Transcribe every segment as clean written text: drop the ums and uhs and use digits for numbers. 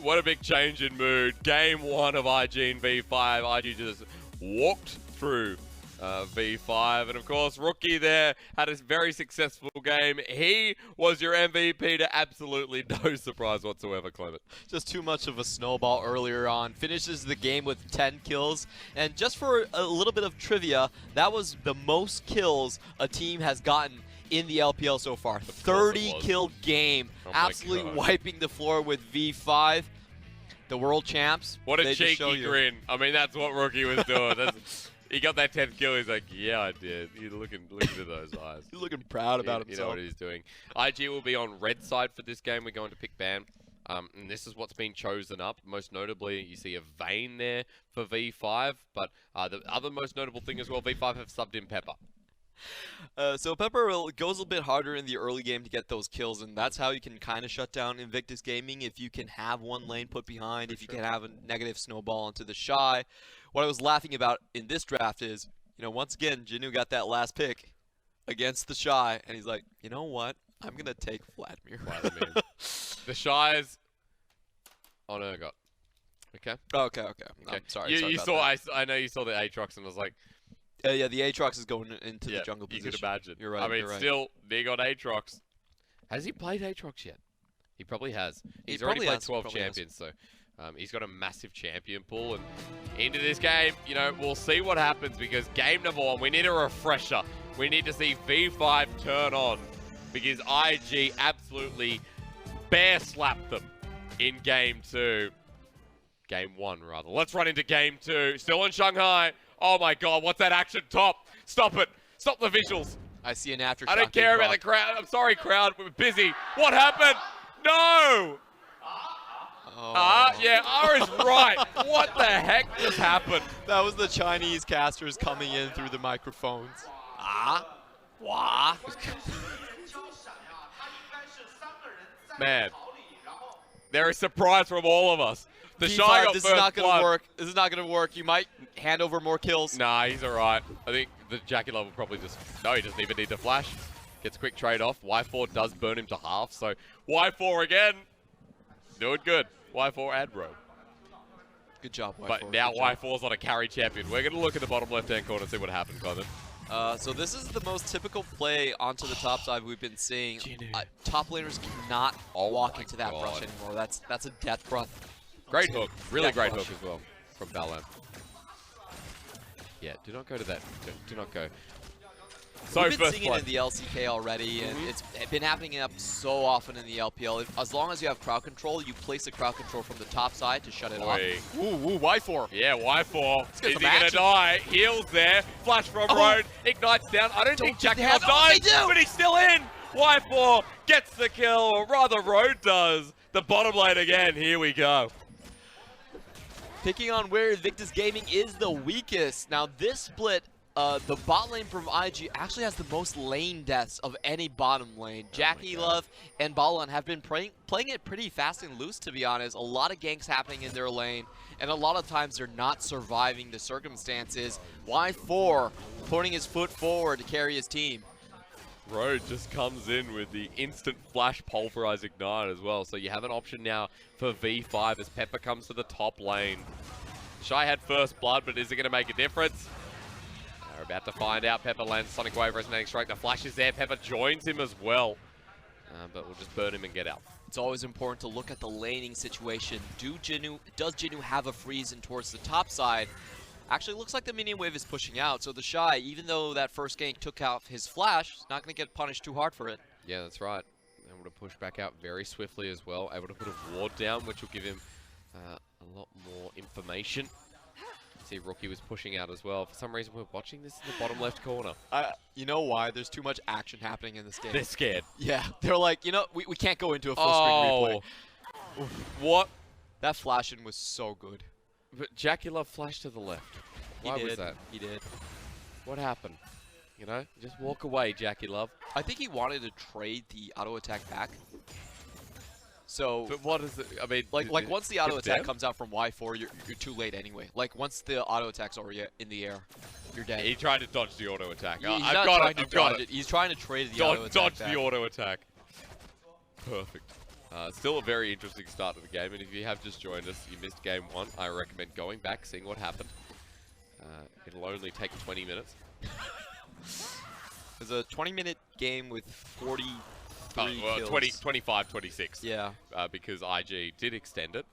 What a big change in mood. Game 1 of IG and V5. IG just walked through V5. And of course, Rookie there had a very successful game. He was your MVP to absolutely no surprise whatsoever, Clement. Just too much of a snowball earlier on. Finishes the game with 10 kills. And just for a little bit of trivia, that was the most kills a team has gotten in the LPL so far. 30 kill game. Oh absolutely wiping the floor with V5. The world champs. What a cheeky grin. I mean, that's what Rookie was doing. He got that 10th kill. He's like, yeah, I did. You're looking into those eyes. He's looking proud about himself. You know what he's doing. IG will be on red side for this game. We're going to pick ban. And this is what's been chosen up. Most notably, you see a Vayne there for V5. But the other most notable thing as well, V5 have subbed in Pepper. So Pepper goes a bit harder in the early game to get those kills, and that's how you can kind of shut down Invictus Gaming. If you can have one lane put behind, if you can have a negative snowball into the Shy. What I was laughing about in this draft is, you know, once again, Jinu got that last pick against the Shy, and he's like, you know what? I'm going to take Vladimir. The Shy's on Urgot. Okay. Okay. I'm sorry. I know you saw the Aatrox and was like, yeah, the Aatrox is going into the jungle position. You could imagine. You're right. I mean, still, they got Aatrox. Has he played Aatrox yet? He probably has. He's already played 12 champions, so he's got a massive champion pool. And into this game, you know, we'll see what happens because game number 1, we need a refresher. We need to see V5 turn on because IG absolutely bear slapped them in game 2. Game 1, rather. Let's run into game 2. Still in Shanghai. Oh my god, what's that action top? Stop it. Stop the visuals. I see an aftershock. I don't care about the crowd. I'm sorry, crowd. We're busy. What happened? No! Yeah, R is right. What the heck just happened? That was the Chinese casters coming in through the microphones. Man, there is surprise from all of us. The Shy got this first is not going to blood. work. This is not going to work. You might hand over more kills. Nah, he's all right. I think the Jackie Love will probably just... No, he doesn't even need to flash. Gets a quick trade off. Y4 does burn him to half, so Y4 again. Doing good. Y4 and Rogue. Good job, Y4. But now Y4's on a carry champion. We're going to look at the bottom left-hand corner and see what happened, Clement. So this is the most typical play onto the top side we've been seeing. Top laners cannot walk into that brush anymore. That's a death breath. Great hook. Really great hook as well from Balan. Yeah, do not go to that. Do not go. So we've been seeing it in the LCK already, and it's been happening up so often in the LPL. As long as you have crowd control, you place the crowd control from the top side to shut it off. Ooh, Y4. Yeah, Y4. Is he going to die? Heals there. Flash from Road. Ignites down. I don't think Jackie Love dies, but he's still in. Y4 gets the kill, or rather Road does. The bottom lane again. Here we go. Picking on where Invictus Gaming is the weakest. Now this split, the bot lane from IG actually has the most lane deaths of any bottom lane. Jackie Love and Balan have been playing it pretty fast and loose, to be honest. A lot of ganks happening in their lane, and a lot of times they're not surviving the circumstances. Y4 putting his foot forward to carry his team. Road just comes in with the instant flash pulverize ignite as well. So you have an option now for V5 as Pepper comes to the top lane. Shy had first blood, but is it going to make a difference? We're about to find out. Pepper lands Sonic Wave resonating strike. The flash is there. Pepper joins him as well. But we'll just burn him and get out. It's always important to look at the laning situation. Does Jinu have a freeze in towards the top side? Actually, looks like the minion wave is pushing out, so the Shy, even though that first gank took out his flash, is not going to get punished too hard for it. Yeah, that's right. Able to push back out very swiftly as well. Able to put a ward down, which will give him a lot more information. See, Rookie was pushing out as well. For some reason, we're watching this in the bottom left corner. You know why? There's too much action happening in this game. They're scared. Yeah, they're like, you know, we can't go into a full screen replay. What? That flash-in was so good. But Jackie Love flashed to the left. Why was that? He did. What happened? You know, just walk away, Jackie Love. I think he wanted to trade the auto attack back. So, but what is it? I mean, like once the auto attack comes out from Y4, you're too late anyway. Like once the auto attack's already in the air, you're dead. He tried to dodge the auto attack. He's not trying to dodge it. He's trying to trade the auto attack Dodge back. the auto attack. Perfect. Still a very interesting start to the game, and if you have just joined us, you missed game 1, I recommend going back, seeing what happened. It'll only take 20 minutes. It was a 20-minute game with 43 kills. 25, 26. Yeah. Because IG did extend it.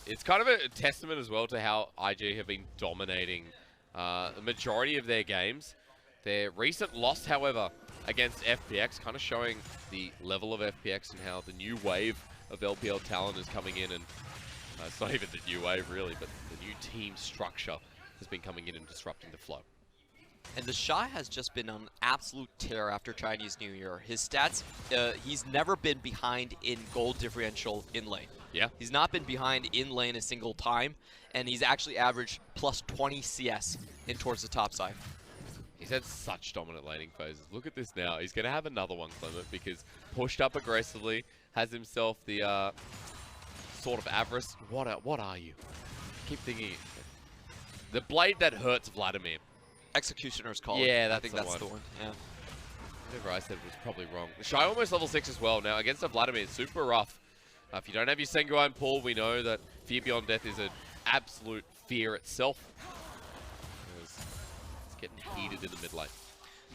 It's kind of a testament as well to how IG have been dominating the majority of their games. Their recent loss, however, against FPX, kind of showing the level of FPX and how the new wave of LPL talent is coming in. And it's not even the new wave, really, but the new team structure has been coming in and disrupting the flow. And the Shy has just been on absolute tear after Chinese New Year. His stats, he's never been behind in gold differential in lane. Yeah. He's not been behind in lane a single time, and he's actually averaged plus 20 CS in towards the top side. He's had such dominant laning phases. Look at this now. He's going to have another one, Clement, because pushed up aggressively, has himself the sort of avarice. What are you? Keep thinking. The blade that hurts Vladimir. Executioner's Call. Yeah, I think that's the one. Yeah. Whatever I said was probably wrong. The Shy almost level 6 as well. Now, against a Vladimir, it's super rough. If you don't have your Senguine pull, we know that Fear Beyond Death is an absolute fear itself. It's getting heated in the mid lane.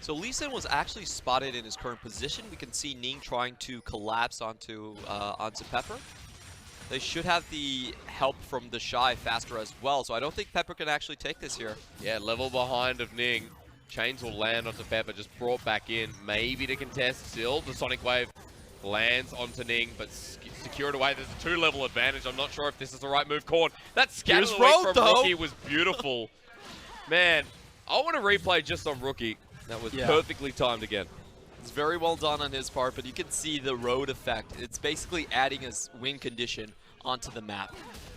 So Lee Sin was actually spotted in his current position. We can see Ning trying to collapse onto Pepper. They should have the help from the Shy faster as well, so I don't think Pepper can actually take this here. Yeah, level behind of Ning. Chains will land onto Pepper, just brought back in, maybe to contest still. The Sonic Wave lands onto Ning, but secured away. There's a 2-level advantage. I'm not sure if this is the right move. Korn, that scatter from Rookie was beautiful. Man, I want to replay just on Rookie. That was perfectly timed again. It's very well done on his part, but you can see the road effect. It's basically adding a win condition onto the map.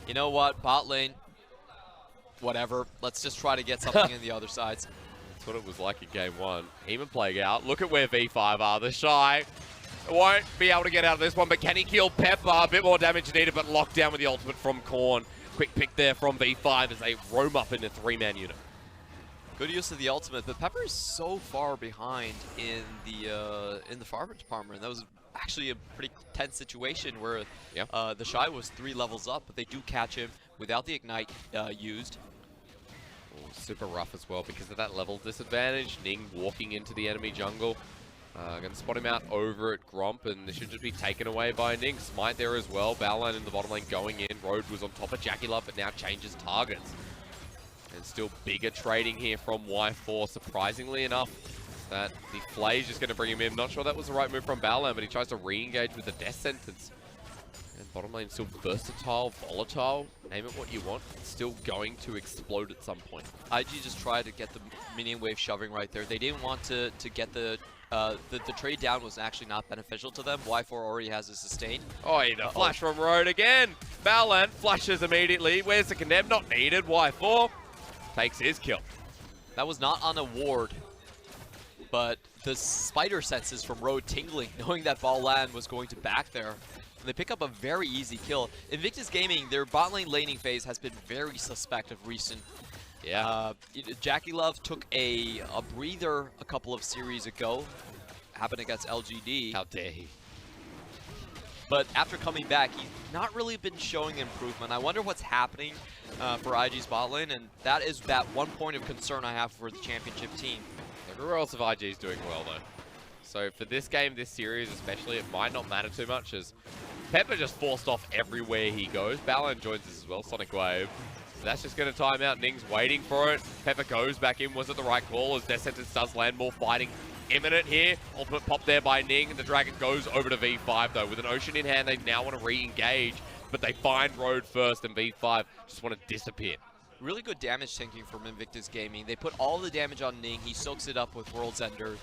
You know what? Bot lane, whatever. Let's just try to get something in the other sides. That's what it was like in game 1. Even playing out. Look at where V5 are. The Shy won't be able to get out of this one, but can he kill Pepper? A bit more damage needed, but locked down with the ultimate from Korn. Quick pick there from V5 as they roam up in a 3-man unit. Good use of the ultimate, but Pepper is so far behind in the farmer's department. That was actually a pretty tense situation where the Shy was 3 levels up, but they do catch him without the Ignite used. Oh, super rough as well because of that level disadvantage. Ning walking into the enemy jungle. Gonna spot him out over at Gromp, and this should just be taken away by Ning. Smite there as well. Battleline in the bottom lane going in. Road was on top of JackeyLove, but now changes targets. And still bigger trading here from Y4, surprisingly enough. That the Flay's just going to bring him in. Not sure that was the right move from Battleline, but he tries to re-engage with the Death Sentence. And bottom lane still versatile, volatile, name it what you want. It's still going to explode at some point. IG just tried to get the minion wave shoving right there. They didn't want to get the trade down was actually not beneficial to them. Y4 already has a sustain. Oh, the flash from Road again. Battleline flashes immediately. Where's the Condemn? Not needed. Y4 takes his kill. That was not on a ward, but the spider senses from Road tingling, knowing that Battleline was going to back there. And they pick up a very easy kill. Invictus Gaming, their bot lane laning phase has been very suspect of recent. Yeah. JackeyLove took a breather a couple of series ago. Happened against LGD. How dare he? But after coming back, he's not really been showing improvement. I wonder what's happening for IG's bot lane, and that is that one point of concern I have for the championship team. Everywhere else of IG is doing well, though. So for this game, this series especially, it might not matter too much, as Pepper just forced off everywhere he goes. Battleline joins us as well, Sonic Wave. So that's just going to time out. Ning's waiting for it. Pepper goes back in. Was it the right call? As Death Sentence does land more fighting imminent here. Ultimate pop there by Ning. And the Dragon goes over to V5, though. With an Ocean in hand, they now want to re-engage. But they find Road first, and V5 just want to disappear. Really good damage tanking from Invictus Gaming. They put all the damage on Ning. He soaks it up with World's Ender.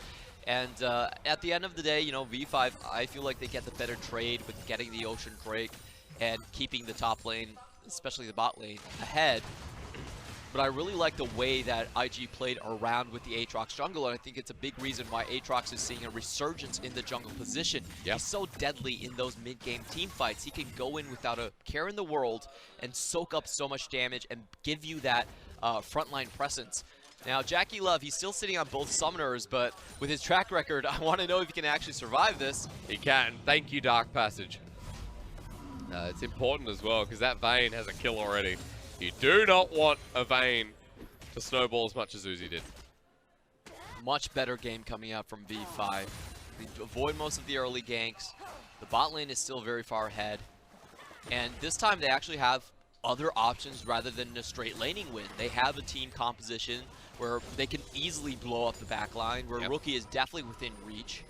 And at the end of the day, you know, V5, I feel like they get the better trade with getting the Ocean Drake and keeping the top lane, especially the bot lane, ahead. But I really like the way that IG played around with the Aatrox jungle, and I think it's a big reason why Aatrox is seeing a resurgence in the jungle position. Yep. He's so deadly in those mid-game team fights. He can go in without a care in the world and soak up so much damage and give you that frontline presence. Now, JackeyLove, he's still sitting on both summoners, but with his track record, I want to know if he can actually survive this. He can. Thank you, Dark Passage. It's important as well, because that Vayne has a kill already. You do not want a Vayne to snowball as much as Uzi did. Much better game coming up from V5. They avoid most of the early ganks. The bot lane is still very far ahead. And this time they actually have other options rather than a straight laning win. They have a team composition where they can easily blow up the back line, where Rookie is definitely within reach.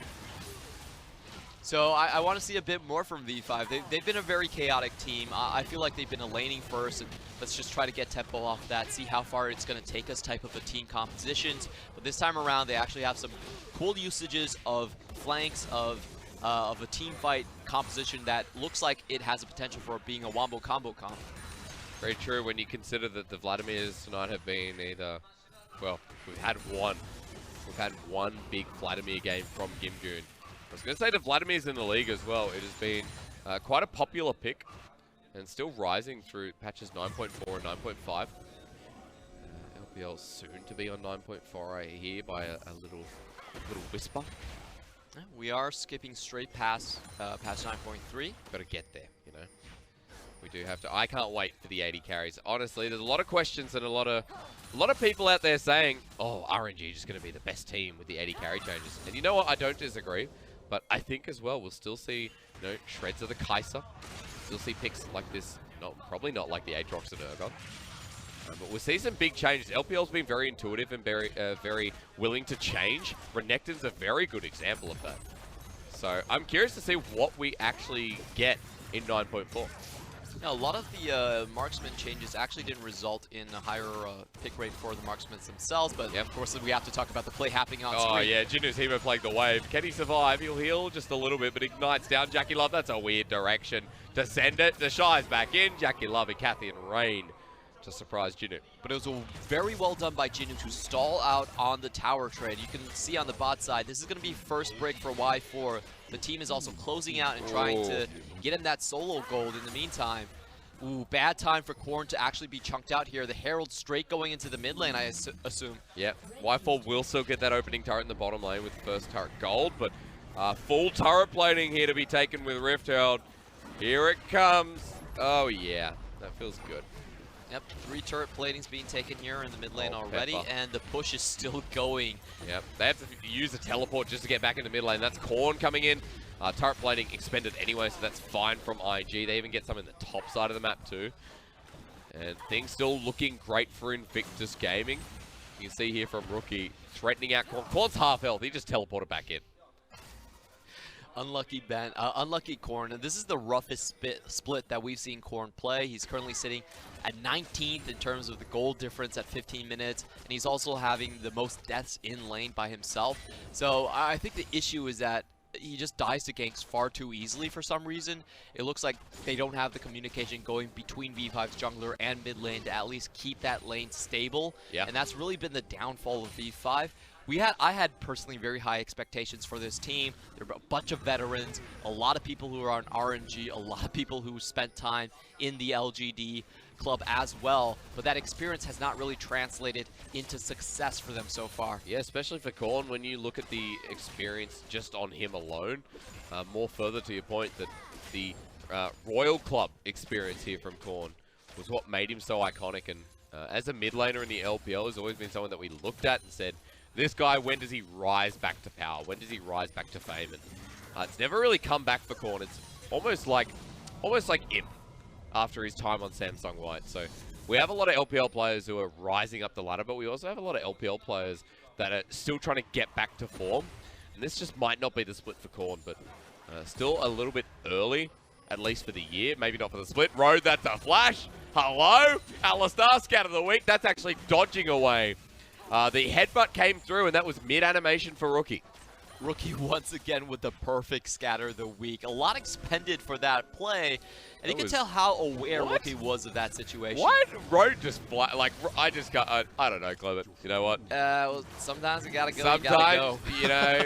So I want to see a bit more from V5. They've been a very chaotic team. I feel like they've been a laning first, and let's just try to get tempo off that, see how far it's going to take us type of a team compositions. But this time around, they actually have some cool usages of flanks, of a team fight composition that looks like it has a potential for being a wombo combo comp. Very true when you consider that the Vladimirs tonight have been either, well, we've had one big Vladimir game from Gimgoon. I was going to say the Vladimir's in the league as well. It has been quite a popular pick and still rising through patches 9.4 and 9.5. LPL soon to be on 9.4 right here by a little whisper. We are skipping straight past patch 9.3. Got to get there, you know. We do have to. I can't wait for the 80 carries. Honestly, there's a lot of questions and a lot of people out there saying, "Oh, RNG is just going to be the best team with the 80 carry changes." And you know what? I don't disagree. But I think as well, we'll still see, you know, shreds of the Kai'Sa. Still see picks like this. Probably not like the Aatrox and Urgot. But we'll see some big changes. LPL's been very intuitive and very willing to change. Renekton's a very good example of that. So I'm curious to see what we actually get in 9.4. Now, a lot of the marksman changes actually didn't result in a higher pick rate for the marksmen themselves, but of course we have to talk about the play happening on screen. Oh yeah, Jinu's Hemo playing the wave. Can he survive? He'll heal just a little bit, but ignites down JackeyLove. That's a weird direction to send it. The Shy's back in. JackeyLove and Cathy and Rain to surprise Jinu. But it was very well done by Jinu to stall out on the tower trade. You can see on the bot side, this is going to be first break for Y4. The team is also closing out and trying to get him that solo gold in the meantime. Ooh, bad time for Corn to actually be chunked out here. The Herald straight going into the mid lane, I assume. Yep, Y4 will still get that opening turret in the bottom lane with the first turret gold, but full turret plating here to be taken with Rift Herald. Here it comes. Oh yeah, that feels good. Yep, 3 turret platings being taken here in the mid lane already, and the push is still going. Yep, they have to use a teleport just to get back in the mid lane. That's Corn coming in. Turret plating expended anyway, so that's fine from IG. They even get some in the top side of the map too. And things still looking great for Invictus Gaming. You can see here from Rookie threatening out Corn. Corn's half health, he just teleported back in. Unlucky Ben, unlucky Corn. And this is the roughest split that we've seen Corn play. He's currently sitting at 19th in terms of the goal difference at 15 minutes. And he's also having the most deaths in lane by himself. So I think the issue is that he just dies to ganks far too easily for some reason. It looks like they don't have the communication going between V5's jungler and mid lane to at least keep that lane stable. Yeah. And that's really been the downfall of V5. I had personally very high expectations for this team. There were a bunch of veterans, a lot of people who are on RNG, a lot of people who spent time in the LGD club as well, but that experience has not really translated into success for them so far. Yeah, especially for Corn, when you look at the experience just on him alone. More further to your point that the Royal Club experience here from Corn was what made him so iconic, and as a mid laner in the LPL has always been someone that we looked at and said, this guy, when does he rise back to power? When does he rise back to fame? And it's never really come back for Corn. It's almost like Imp after his time on Samsung White. So we have a lot of LPL players who are rising up the ladder, but we also have a lot of LPL players that are still trying to get back to form. And this just might not be the split for Corn, but still a little bit early, at least for the year. Maybe not for the split. Road, that's a flash. Hello? Alistar, scout of the week. That's actually dodging away. The headbutt came through, and that was mid-animation for Rookie. Rookie once again with the perfect scatter of the week. A lot expended for that play, and you can tell how aware Rookie was of that situation. What? Road just flat. Like, I just got, I don't know, Clement. You know what? Well, sometimes you gotta go. Sometimes, you know,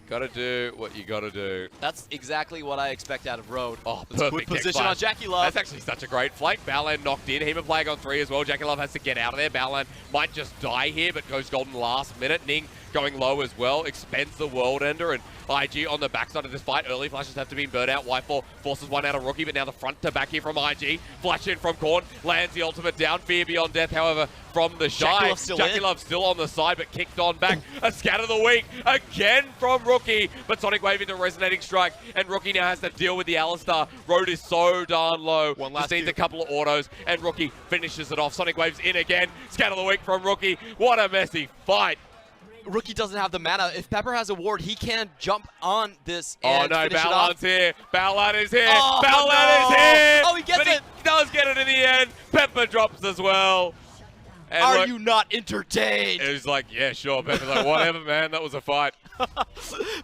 gotta do what you gotta do. That's exactly what I expect out of Road. Oh, perfect position on JackeyLove. That's actually such a great flank. Balan knocked in. Hema playing on 3 as well. JackeyLove has to get out of there. Balan might just die here, but goes golden last minute. Ning going low as well, expends the World Ender, and IG on the backside of this fight. Early flashes have to be burnt out. Whitefall forces one out of Rookie, but now the front to back here from IG. Flash in from Korn, lands the ultimate down. Fear Beyond Death, however, from the Shy. JackeyLove still on the side, but kicked on back. A scatter the week again from Rookie, but Sonic Wave into Resonating Strike, and Rookie now has to deal with the Alistar. Road is so darn low. One last just needs a couple of autos, and Rookie finishes it off. Sonic Wave's in again. Scatter the week from Rookie. What a messy fight. Rookie doesn't have the mana. If Pepper has a ward, he can't jump on this and finish it off. Balan's here. Balan is here. Oh, Balan is here. Oh, he gets it. He does get it in the end. Pepper drops as well. And are you not entertained? It was like, yeah, sure. Pepper's like, whatever, man. That was a fight.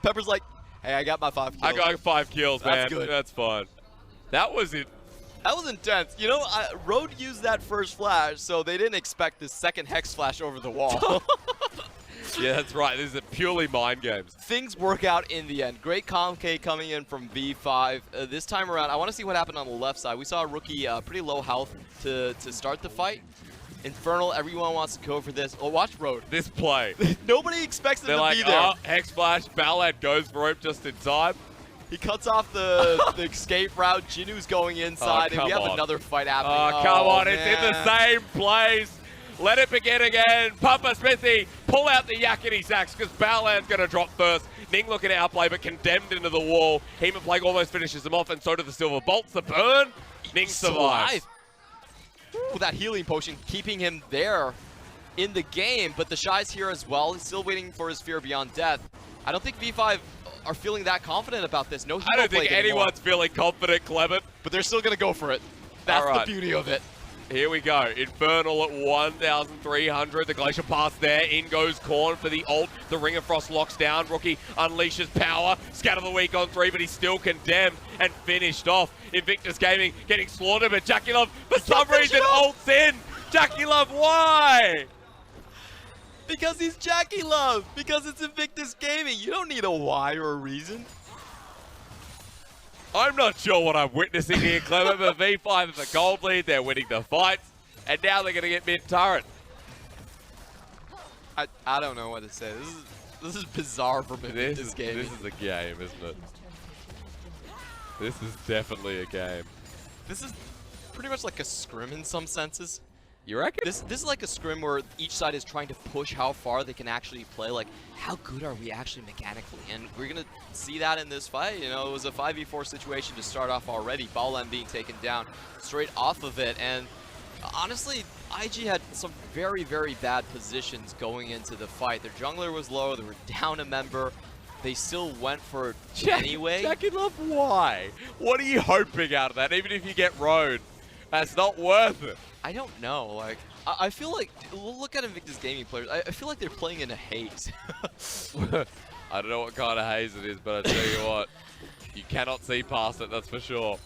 Pepper's like, hey, I got my 5 kills. I got 5 kills, man. That's good. That's fine. That was it. That was intense. You know, Road used that first flash, so they didn't expect this second Hex flash over the wall. Yeah, that's right. This is purely mind games. Things work out in the end. Great Comk coming in from V5. This time around, I want to see what happened on the left side. We saw Rookie pretty low health to start the fight. Infernal, everyone wants to go for this. Oh, watch Road. This play. Nobody expects him to be there. Oh, Hex Flash. Ballad goes for it just in time. He cuts off the escape route. Jinu's going inside, and we have another fight happening. Oh, come on. Man. It's in the same place. Let it begin again. Papa Smithy, pull out the yakety sacks because Balan's going to drop first. Ning looking at outplay, but condemned into the wall. Hema Plague almost finishes him off, and so do the Silver Bolts. The burn. Ning survives. Ooh, that healing potion keeping him there in the game, but the Shy's here as well. He's still waiting for his Fear Beyond Death. I don't think V5 are feeling that confident about this. No, I don't think anyone's feeling confident, Clement. But they're still going to go for it. That's right. The beauty of it. Here we go. Infernal at 1,300. The Glacier Pass there. In goes Korn for the ult. The Ring of Frost locks down. Rookie unleashes power. Scatter the week on 3, but he's still condemned and finished off. Invictus Gaming getting slaughtered, but JackeyLove for some reason ults in. JackeyLove, why? Because he's JackeyLove. Because it's Invictus Gaming. You don't need a why or a reason. I'm not sure what I'm witnessing here, Clement, but V5 is a gold lead. They're winning the fights, and now they're going to get mid-turret. I don't know what to say. This is bizarre for Invictus Gaming. This is a game, isn't it? This is definitely a game. This is pretty much like a scrim in some senses. You reckon? This is like a scrim where each side is trying to push how far they can actually play. Like, how good are we actually mechanically? And we're going to see that in this fight. You know, it was a 5v4 situation to start off already. Balan being taken down straight off of it. And honestly, IG had some very, very bad positions going into the fight. Their jungler was low. They were down a member. They still went for it anyway. JackeyLove, why? What are you hoping out of that? Even if you get Road, that's not worth it. I don't know. Like, I feel like, look at Invictus Gaming players. I feel like they're playing in a haze. I don't know what kind of haze it is, but I tell you what, you cannot see past it. That's for sure.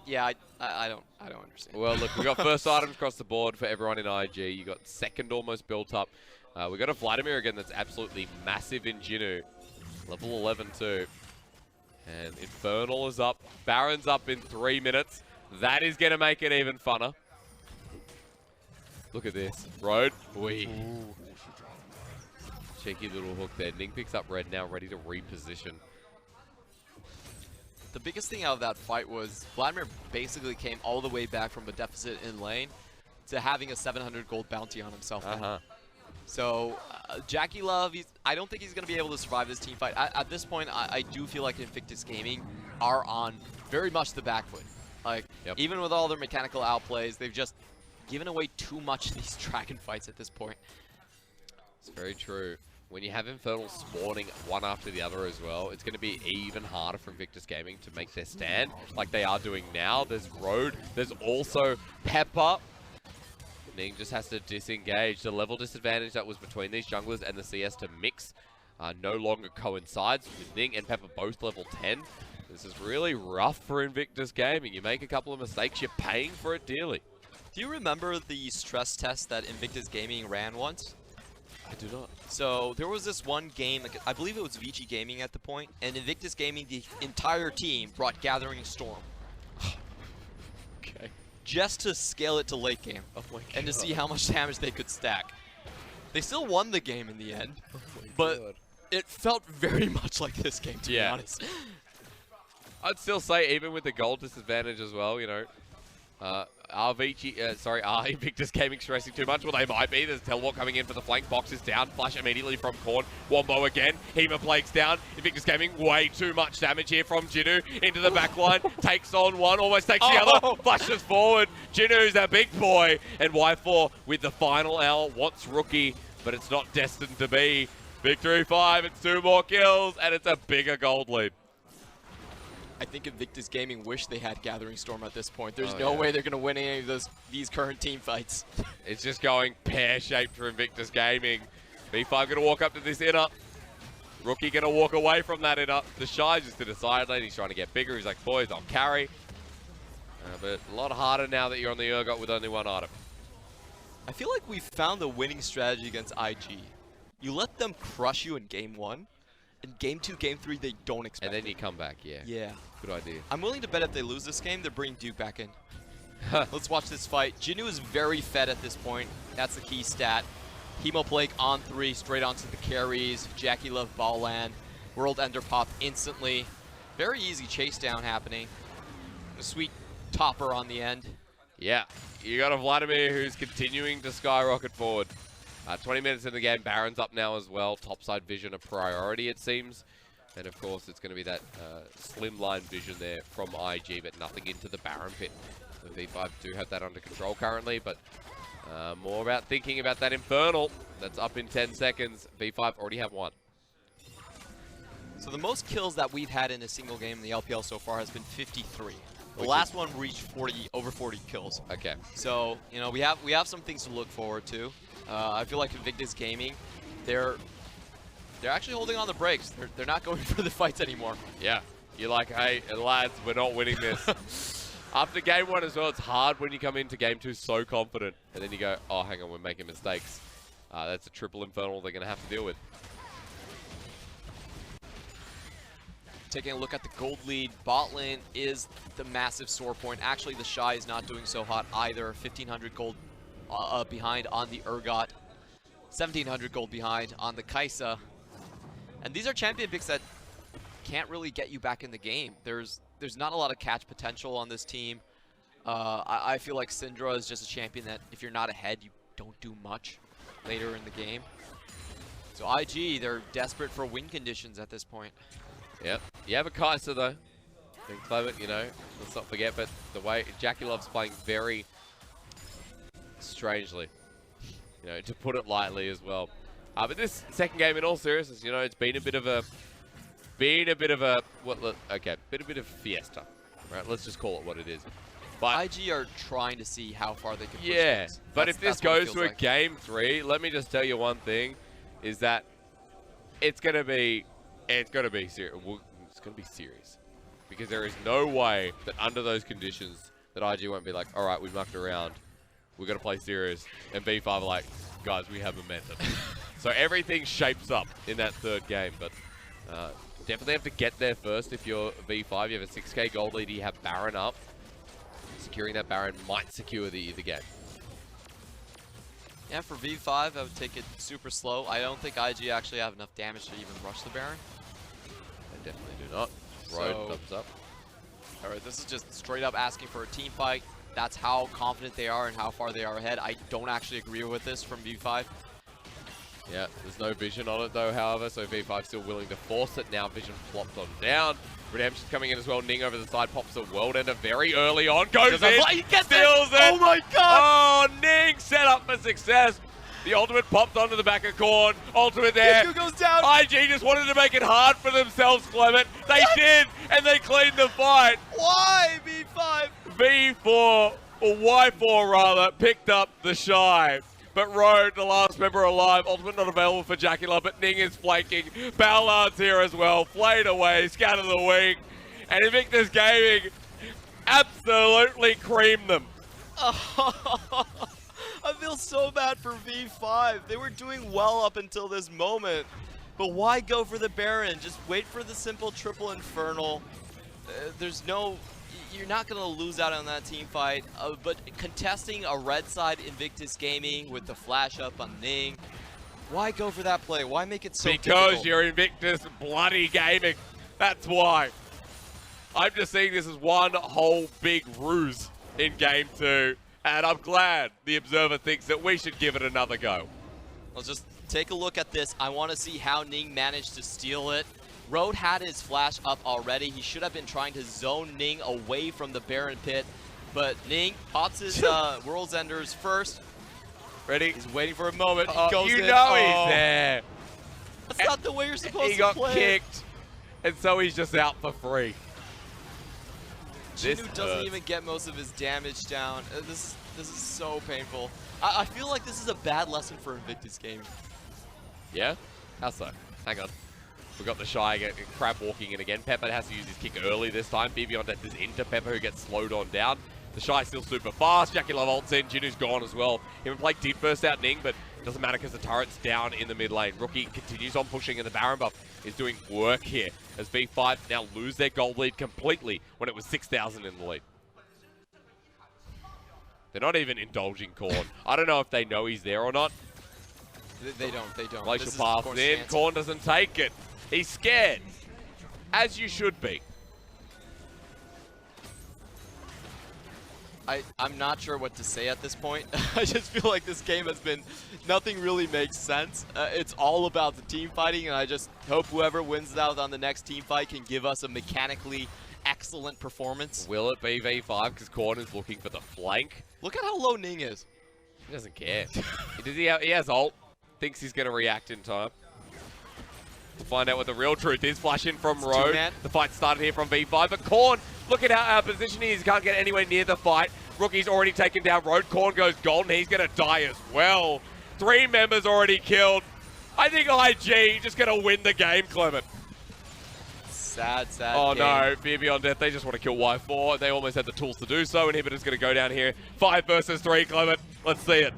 I don't understand. Well, look, we got first items across the board for everyone in IG. You got second almost built up. We got a Vladimir again that's absolutely massive in Jinu. Level 11 too. And Infernal is up. Baron's up in 3 minutes. That is going to make it even funner. Look at this. Road. Wee. Cheeky little hook there. Ning picks up red now, ready to reposition. The biggest thing out of that fight was Vladimir basically came all the way back from a deficit in lane to having a 700 gold bounty on himself. So, JackeyLove, I don't think he's going to be able to survive this team fight. At this point, I do feel like Invictus Gaming are on very much the back foot. Like, even with all their mechanical outplays, they've just given away too much in these dragon fights at this point. It's very true. When you have Infernal spawning one after the other as well, it's going to be even harder for Invictus Gaming to make their stand like they are doing now. There's Road. There's also Pepper. Ning just has to disengage. The level disadvantage that was between these junglers and the CS to mix no longer coincides with Ning and Pepper both level 10. This is really rough for Invictus Gaming. You make a couple of mistakes, you're paying for it dearly. Do you remember the stress test that Invictus Gaming ran once? I do not. So there was this one game, like, I believe it was VG Gaming at the point, and Invictus Gaming, the entire team, brought Gathering Storm. Okay. Just to scale it to late game. Oh my God. And to see how much damage they could stack. They still won the game in the end, but God. it felt very much like this game, to be honest. I'd still say, even with the gold disadvantage as well, you know, are Invictus Gaming stressing too much? Well, they might be. There's Teleport coming in for the flank. Box is down. Flash immediately from Korn. Wombo again. Hemoplague's down. Invictus Gaming, way too much damage here from Jinnu. Into the back line. Takes on one. Almost takes the other. Flashes forward. Jinnu's a big boy. And Y4 with the final L wants Rookie, but it's not destined to be. Victory 5. It's 2 more kills, and it's a bigger gold lead. I think Invictus Gaming wish they had Gathering Storm at this point. There's no way they're going to win any of these current team fights. It's just going pear-shaped for Invictus Gaming. V5 going to walk up to this inner. Rookie going to walk away from that inner. The Shy just to the side lane. He's trying to get bigger. He's like, boys, I'll carry. But a lot harder now that you're on the Urgot with only one item. I feel like we found the winning strategy against IG. You let them crush you in game 1. In game 2, game 3, they don't expect And then it. you come back, yeah. Yeah. Good idea. I'm willing to bet if they lose this game, they're bringing Duke back in. Let's watch this fight. Jinnu is very fed at this point. That's the key stat. Hemoplague on 3, straight onto the carries. JackeyLove ball land. World Ender pop instantly. Very easy chase down happening. A sweet topper on the end. Yeah. You got a Vladimir who's continuing to skyrocket forward. 20 minutes in the game, Baron's up now as well. Topside vision a priority, it seems. And of course, it's going to be that slimline vision there from IG, but nothing into the Baron pit. The V5 do have that under control currently, but more about thinking about that Infernal. That's up in 10 seconds. V5 already have 1. So the most kills that we've had in a single game in the LPL so far has been 53. The last one reached over 40 kills. Okay. So, you know, we have some things to look forward to. I feel like Invictus Gaming, they're actually holding on the brakes. They're not going for the fights anymore. Yeah. You're like, hey, lads, we're not winning this. After game 1 as well, it's hard when you come into game 2 so confident. And then you go, oh, hang on, we're making mistakes. That's a triple Infernal they're going to have to deal with. Taking a look at the gold lead, bot lane is the massive sore point. Actually, the Shy is not doing so hot either. 1,500 gold behind on the Urgot. 1,700 gold behind on the Kai'Sa. And these are champion picks that can't really get you back in the game. There's not a lot of catch potential on this team. I feel like Syndra is just a champion that if you're not ahead, you don't do much later in the game. So IG, they're desperate for win conditions at this point. Yep. You have a Kai'Sa though. And Clement, you know, let's not forget, but the way JackeyLove's playing very strangely, you know, to put it lightly as well. But this second game, in all seriousness, you know, it's been a bit of a fiesta, right? Let's just call it what it is. But IG are trying to see how far they can push things. But if this goes to a game 3, let me just tell you one thing, is that it's gonna be serious. It's gonna be serious, because there is no way that under those conditions that IG won't be like, all right, we mucked around, we're gonna play serious, and V5 are like, guys, we have momentum. So everything shapes up in that third game, but definitely have to get there first. If you're V5, you have a 6k gold lead, you have Baron up. Securing that Baron might secure the game. Yeah, for V5, I would take it super slow. I don't think IG actually have enough damage to even rush the Baron. They definitely do not. Road, thumbs up. Alright, this is just straight up asking for a team fight. That's how confident they are and how far they are ahead. I don't actually agree with this from V5. Yeah, there's no vision on it though, however, so V5 still willing to force it. Now vision flopped on down. Redemption's coming in as well. Ning over the side, pops a World Ender very early on. Goes in, he gets steals it. Oh my god! Oh, Ning set up for success. The ultimate popped onto the back of Korn. Ultimate there. Kisku goes down. IG just wanted to make it hard for themselves, Clement. They did, and they cleaned the fight. Why, V5? V4, or Y4 rather, picked up the Shy. But Road, the last member alive, ultimate not available for JackeyLove, but Ning is flanking. Ballard's here as well, flayed away, scatter the wing. And Invictus Gaming absolutely creamed them. I feel so bad for V5. They were doing well up until this moment. But why go for the Baron? Just wait for the simple triple Infernal. There's no... You're not going to lose out on that team fight, but contesting a red side Invictus Gaming with the flash up on Ning, Why go for that play? Why make it so Because difficult? you're Invictus bloody gaming. That's why. I'm just seeing this as one whole big ruse in Game 2. And I'm glad the Observer thinks that we should give it another go. Let's just take a look at this. I want to see how Ning managed to steal it. Road had his flash up already. He should have been trying to zone Ning away from the Baron pit. But Ning pops his World's Enders first. Ready? He's waiting for a moment. He goes you in. know he's there. That's not the way you're supposed He to got play. kicked, and so he's just out for free. Jinnu doesn't even get most of his damage down. This is so painful. I feel like this is a bad lesson for Invictus Gaming. Yeah? How so? Hang on. We got the Shy crab walking in again. Pepper has to use his kick early this time. Beyond Death is into Pepper, who gets slowed on down. The Shy still super fast. JackeyLove ults in. Jinnu's gone as well. Even Plake did burst out Ning, but it doesn't matter because the turret's down in the mid lane. Rookie continues on pushing, and the Baron buff is doing work here as V5 now lose their gold lead completely when it was 6,000 in the lead. They're not even indulging Korn. I don't know if they know he's there or not. They don't. Glacial pass in. Korn doesn't take it. He's scared. As you should be. I'm not sure what to say at this point. I just feel like this game has been, nothing really makes sense. It's all about the team fighting, and I just hope whoever wins out on the next team fight can give us a mechanically excellent performance. Will it be V5 because Korn is looking for the flank? Look at how low Ning is. He doesn't care. He has ult. Thinks he's going to react in time. To find out what the real truth is. Flash in from Road. The fight started here from V5, but Korn, look at how our position is. He can't get anywhere near the fight. Rookie's already taken down Road. Korn goes golden. He's going to die as well. 3 members already killed. I think IG just going to win the game, Clement. Sad Oh game. no, Fear Beyond Death, they just want to kill Y4. They almost had the tools to do so. Inhibitor's going to go down here. 5 versus 3, Clement. Let's see it.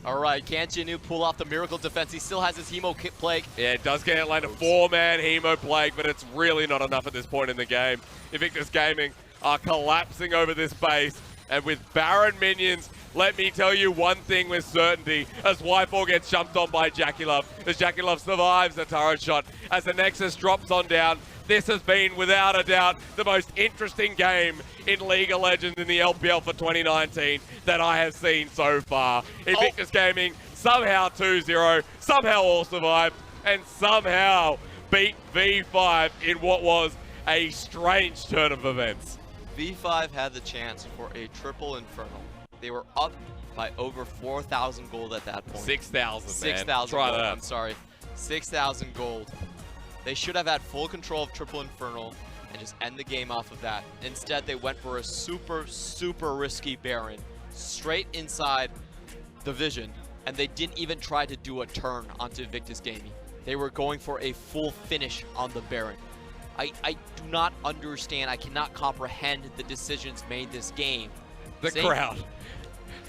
Alright, can Jinnu pull off the Miracle defense? He still has his Hemo Plague. Yeah, it does get land a 4-man Hemo Plague, but it's really not enough at this point in the game. Invictus Gaming are collapsing over this base, and with Baron minions, let me tell you one thing with certainty, as Y4 gets jumped on by JackeyLove, as JackeyLove survives the turret shot, as the Nexus drops on down. This has been, without a doubt, the most interesting game in League of Legends in the LPL for 2019 that I have seen so far. Invictus Gaming somehow 2-0, somehow all survived, and somehow beat V5 in what was a strange turn of events. V5 had the chance for a triple Infernal. They were up by over 4,000 gold at that point. 6,000, man. 6,000 Try gold, that. I'm sorry. 6,000 gold. They should have had full control of Triple Infernal and just end the game off of that. Instead, they went for a super, super risky Baron straight inside the Vision, and they didn't even try to do a turn onto Invictus Gaming. They were going for a full finish on the Baron. I do not understand, I cannot comprehend the decisions made this game. The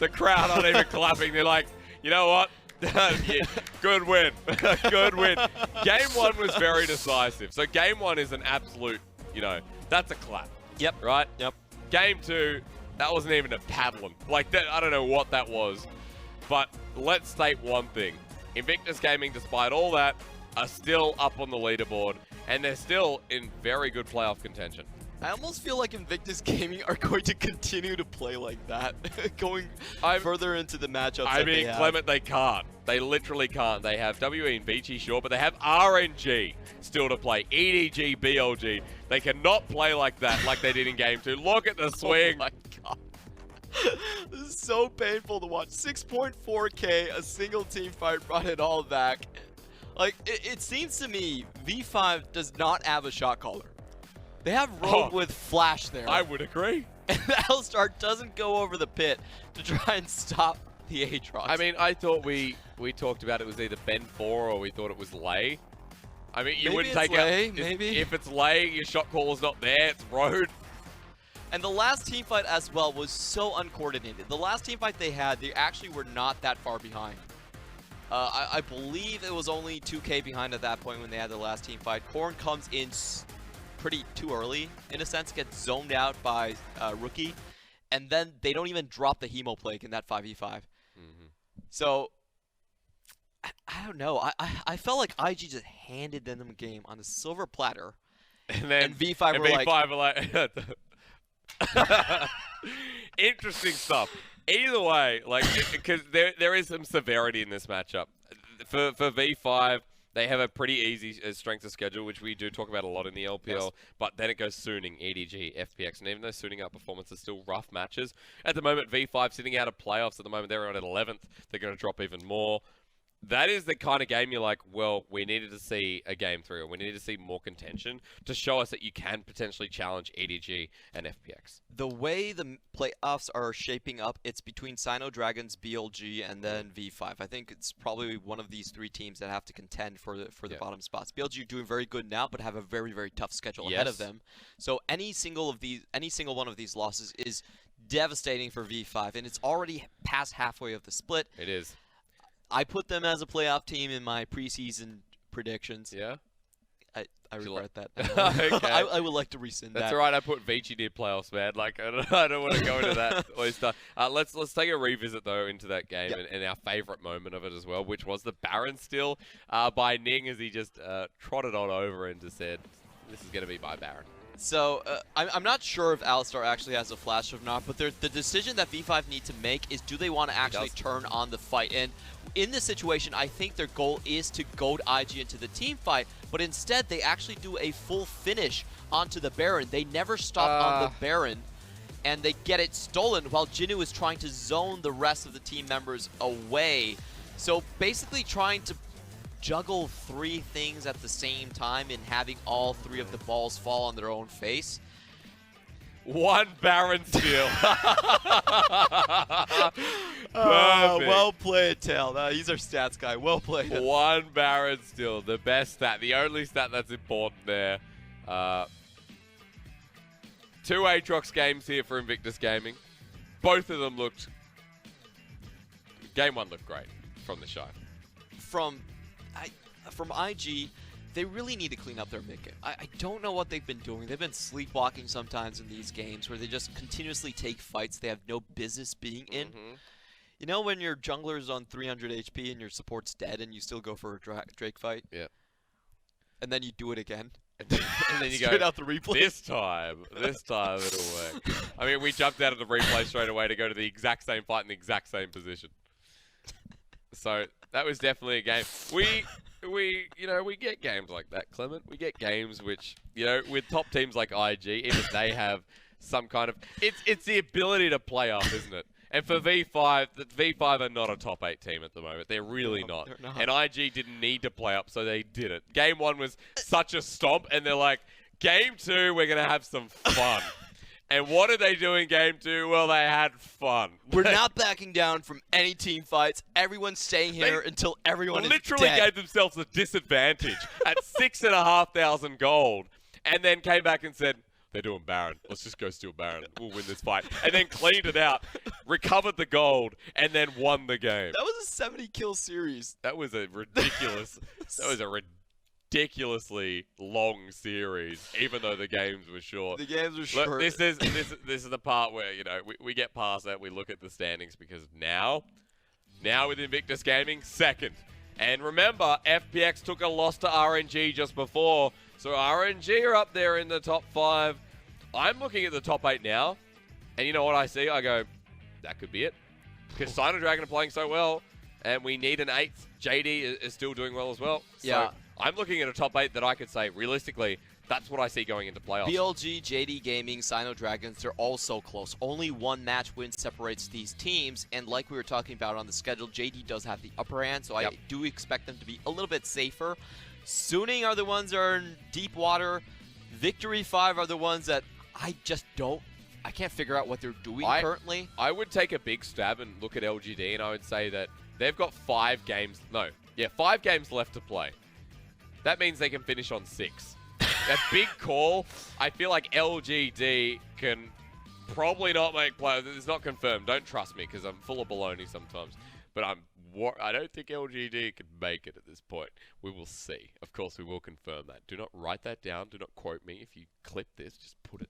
crowd aren't even clapping. They're like, you know what? Yeah, good win. Good win. Game 1 was very decisive. So game 1 is an absolute, that's a clap. Yep. Right? Yep. Game 2, that wasn't even a paddling. Like, that, I don't know what that was. But let's state one thing. Invictus Gaming, despite all that, are still up on the leaderboard. And they're still in very good playoff contention. I almost feel like Invictus Gaming are going to continue to play like that, going further into the matchups. I mean, Clement, they can't. They literally can't. They have WE and Vici, sure, but they have RNG still to play. EDG, BLG. They cannot play like that, like they did in Game 2. Look at the swing. Oh my god. This is so painful to watch. 6.4k, a single team fight brought it all back. Like, it seems to me, V5 does not have a shot caller. They have Rogue with Flash there. I would agree. And the L-Star doesn't go over the pit to try and stop the Aatrox. I mean, I thought we talked about it was either Ben 4 or we thought it was Lei. I mean, you wouldn't take Lei, out... maybe. If it's Lei, your shot caller's not there, it's Road. And the last team fight as well was so uncoordinated. The last team fight they had, they actually were not that far behind. I believe it was only 2k behind at that point when they had the last team fight. Korn comes in pretty too early, in a sense, gets zoned out by Rookie, and then they don't even drop the Hemo Plague in that 5v5. Mm-hmm. So, I don't know. I felt like IG just handed them a game on a silver platter, And then V5 were V5 like, interesting stuff. Either way, like, because there is some severity in this matchup. For V5, they have a pretty easy strength of schedule, which we do talk about a lot in the LPL. Yes. But then it goes Suning, EDG, FPX, and even though Suning outperformance is still rough matches, at the moment V5 sitting out of playoffs. At the moment they're on at 11th. They're going to drop even more. That is the kind of game you're like, well, we needed to see a game 3, or we needed to see more contention to show us that you can potentially challenge EDG and FPX. The way the playoffs are shaping up, it's between Sino Dragons, BLG, and then V5. I think it's probably one of these 3 teams that have to contend for the bottom spots. BLG doing very good now, but have a very, very tough schedule ahead of them. So any single one of these losses is devastating for V5, and it's already past halfway of the split. It is. I put them as a playoff team in my preseason predictions. Yeah? I regret that. Okay. I would like to rescind that. That's all right. I put Vici near playoffs, man. Like, I don't want to go into that oyster. Let's take a revisit, though, into that game and our favourite moment of it as well, which was the Baron steal by Ning as he just trotted on over and just said, this is going to be my Baron. So, I'm not sure if Alistar actually has a flash or not, but the decision that V5 need to make is, do they want to actually turn on the fight? And in this situation, I think their goal is to goad IG into the team fight, but instead they actually do a full finish onto the Baron. They never stop on the Baron, and they get it stolen while Jinwoo is trying to zone the rest of the team members away. So basically trying to juggle 3 things at the same time and having all 3 of the balls fall on their own face. One Baron steal. Well played, Tail. He's our stats guy. Well played. One Baron steal. The best stat. The only stat that's important there. 2 Aatrox games here for Invictus Gaming. Both of them looked... Game 1 looked great from the show. From IG, they really need to clean up their mid game. I don't know what they've been doing. They've been sleepwalking sometimes in these games where they just continuously take fights they have no business being in. You know when your jungler's on 300 HP and your support's dead and you still go for a Drake fight? Yeah. And then you do it again? And then you go, straight out the replay. This time it'll work. I mean, we jumped out of the replay straight away to go to the exact same fight in the exact same position. So that was definitely a game. We get games like that, Clement. We get games which, with top teams like IG, even they have some kind of... It's the ability to play up, isn't it? And for V5, V5 are not a top 8 team at the moment. They're really not. And IG didn't need to play up, so they did it. Game 1 was such a stomp, and they're like, Game 2, we're going to have some fun. And what did they do in Game 2? Well, they had fun. We're not backing down from any team fights. Everyone's staying here until everyone is dead. Literally gave themselves a disadvantage at 6,500 gold, and then came back and said, they're doing Baron. Let's just go steal Baron. We'll win this fight. And then cleaned it out, recovered the gold, and then won the game. That was a 70-kill series. That was a ridiculously long series, even though the games were short. The games were short. Look, this is the part where we get past that. We look at the standings because now with Invictus Gaming, 2nd. And remember, FPX took a loss to RNG just before, so RNG are up there in the top 5. I'm looking at the top 8 now, and you know what I see? I go, that could be it, because Sino Dragon are playing so well, and we need an 8th. JD is still doing well as well. Yeah. So I'm looking at a top 8 that I could say, realistically, that's what I see going into playoffs. BLG, JD Gaming, Sino Dragons, they're all so close. Only 1 match win separates these teams, and like we were talking about on the schedule, JD does have the upper hand, so I do expect them to be a little bit safer. Suning are the ones that are in deep water. Victory 5 are the ones that I can't figure out what they're doing currently. I would take a big stab and look at LGD, and I would say that they've got 5 games left to play. That means they can finish on 6. That big call, I feel like LGD can probably not make playoffs. It's not confirmed. Don't trust me because I'm full of baloney sometimes. But I don't think LGD can make it at this point. We will see. Of course, we will confirm that. Do not write that down. Do not quote me. If you clip this, just put it,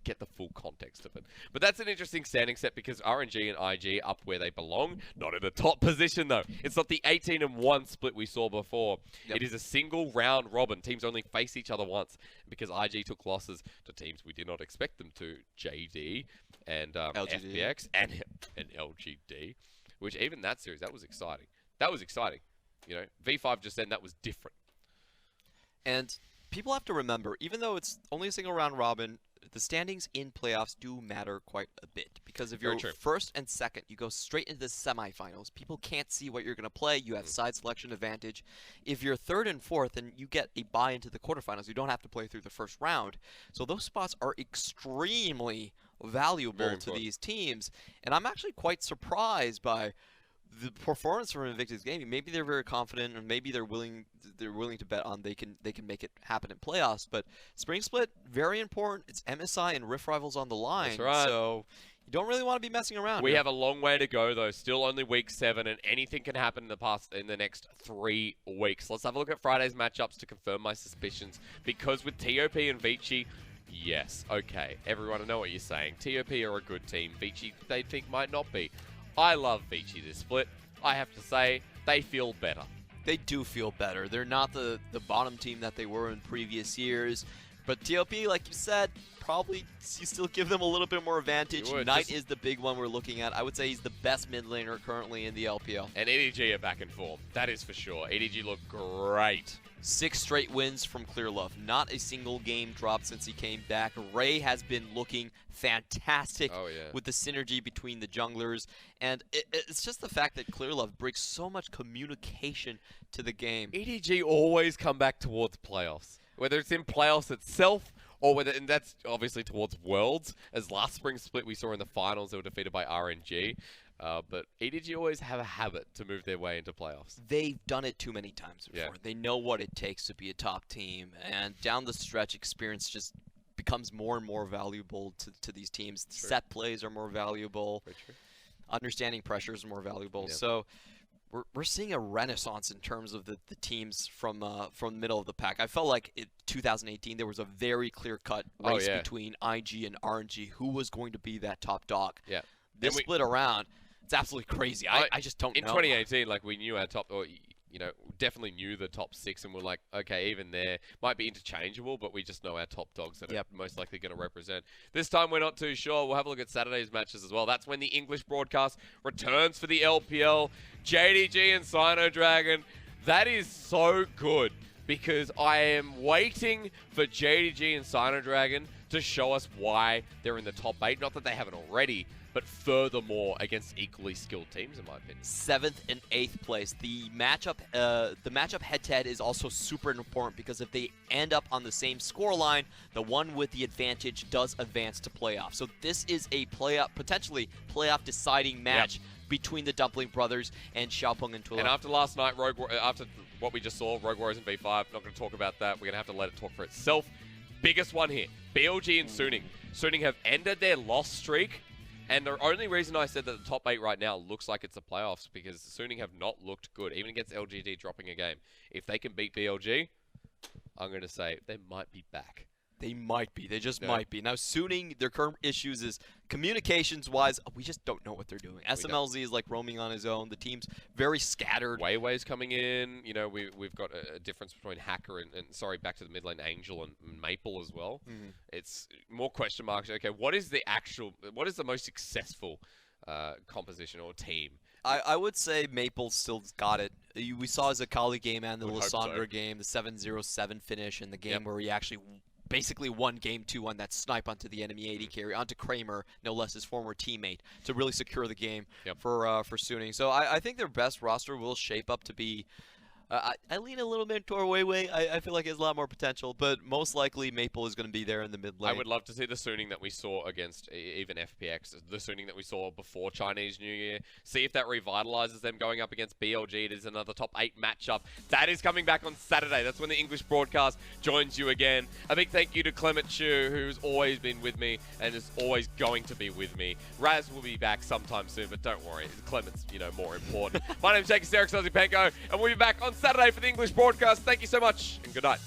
get the full context of it. But that's an interesting standing set because RNG and IG up where they belong. Not in a top position, though. It's not the 18-1 split we saw before. Yep. It is a single round robin. Teams only face each other once because IG took losses to teams we did not expect them to. JD and FPX and LGD. Which even that series, that was exciting. That was exciting. V5 just then, that was different. And people have to remember, even though it's only a single round robin, the standings in playoffs do matter quite a bit. Because if you're first and second, you go straight into the semifinals. People can't see what you're going to play. You have side selection advantage. If you're third and fourth, then you get a bye into the quarterfinals. You don't have to play through the first round. So those spots are extremely valuable to these teams, and I'm actually quite surprised by the performance from Invictus Gaming. Maybe they're very confident, and maybe they're willing to bet on they can make it happen in playoffs. But Spring Split, very important. It's MSI and Rift Rivals on the line, that's right. So you don't really want to be messing around. We have a long way to go, though. Still only week 7, and anything can happen in the next 3 weeks. Let's have a look at Friday's matchups to confirm my suspicions. Because with TOP and Vici. Yes, okay. Everyone, I know what you're saying. TOP are a good team. Vici, they think, might not be. I love Vici this split. I have to say, they feel better. They do feel better. They're not the bottom team that they were in previous years. But TOP, like you said, probably you still give them a little bit more advantage. Knight is the big one we're looking at. I would say he's the best mid laner currently in the LPL. And EDG are back in form. That is for sure. EDG look great. 6 straight wins from Clearlove. Not a single game dropped since he came back. Ray has been looking fantastic with the synergy between the junglers. And it's just the fact that Clearlove brings so much communication to the game. EDG always come back towards playoffs. Whether it's in playoffs itself or and that's obviously towards Worlds. As last spring split we saw in the finals, they were defeated by RNG. But EDG always have a habit to move their way into playoffs. They've done it too many times before. Yeah. They know what it takes to be a top team. And down the stretch, experience just becomes more and more valuable to these teams. True. Set plays are more valuable. Understanding pressure is more valuable. Yep. So we're seeing a renaissance in terms of the teams from the middle of the pack. I felt like in 2018 there was a very clear-cut race between IG and RNG. Who was going to be that top dog? Yeah. This split around. It's absolutely crazy. I just don't know. In 2018, like, we knew our top, or, definitely knew the top 6, and we're like, okay, even there, might be interchangeable, but we just know our top dogs that are most likely going to represent. This time, we're not too sure. We'll have a look at Saturday's matches as well. That's when the English broadcast returns for the LPL. JDG and Sino Dragon. That is so good, because I am waiting for JDG and Sino Dragon to show us why they're in the top 8. Not that they haven't already, but furthermore against equally skilled teams, in my opinion. 7th and 8th place. The matchup head-to-head is also super important because if they end up on the same scoreline, the one with the advantage does advance to playoffs. So this is a potentially playoff deciding match between the Dumpling Brothers and Xiaopeng and Tula. And after last night, after what we just saw, Rogue Warriors and V5, not going to talk about that. We're going to have to let it talk for itself. Biggest one here, BLG and Suning. Suning have ended their loss streak. And the only reason I said that the top 8 right now looks like it's the playoffs because Suning have not looked good, even against LGD dropping a game. If they can beat BLG, I'm going to say they might be back. They might be. They just might be. Now, Suning, their current issues is communications-wise, we just don't know what they're doing. SMLZ is like roaming on his own. The team's very scattered. Weiwei's coming in. We've got a difference between Hacker and back to the mid lane, Angel and Maple as well. Mm-hmm. It's more question marks. Okay, what is the most successful composition or team? I would say Maple still got it. We saw his Akali game and the Lissandra game, the 7-0-7 finish, and the game where he actually basically won game 2 on that snipe onto the enemy AD carry, onto Kramer, no less his former teammate, to really secure the game for Suning. So I think their best roster will shape up to be I lean a little bit toward Weiwei. I feel like he has a lot more potential, but most likely Maple is going to be there in the mid lane. I would love to see the Suning that we saw against even FPX, the Suning that we saw before Chinese New Year. See if that revitalizes them going up against BLG. It is another top 8 matchup. That is coming back on Saturday. That's when the English broadcast joins you again. A big thank you to Clement Chu, who's always been with me and is always going to be with me. Raz will be back sometime soon, but don't worry, Clement's, more important. My name's Jake Zipenko, and we'll be back on Saturday for the English broadcast. Thank you so much, and good night.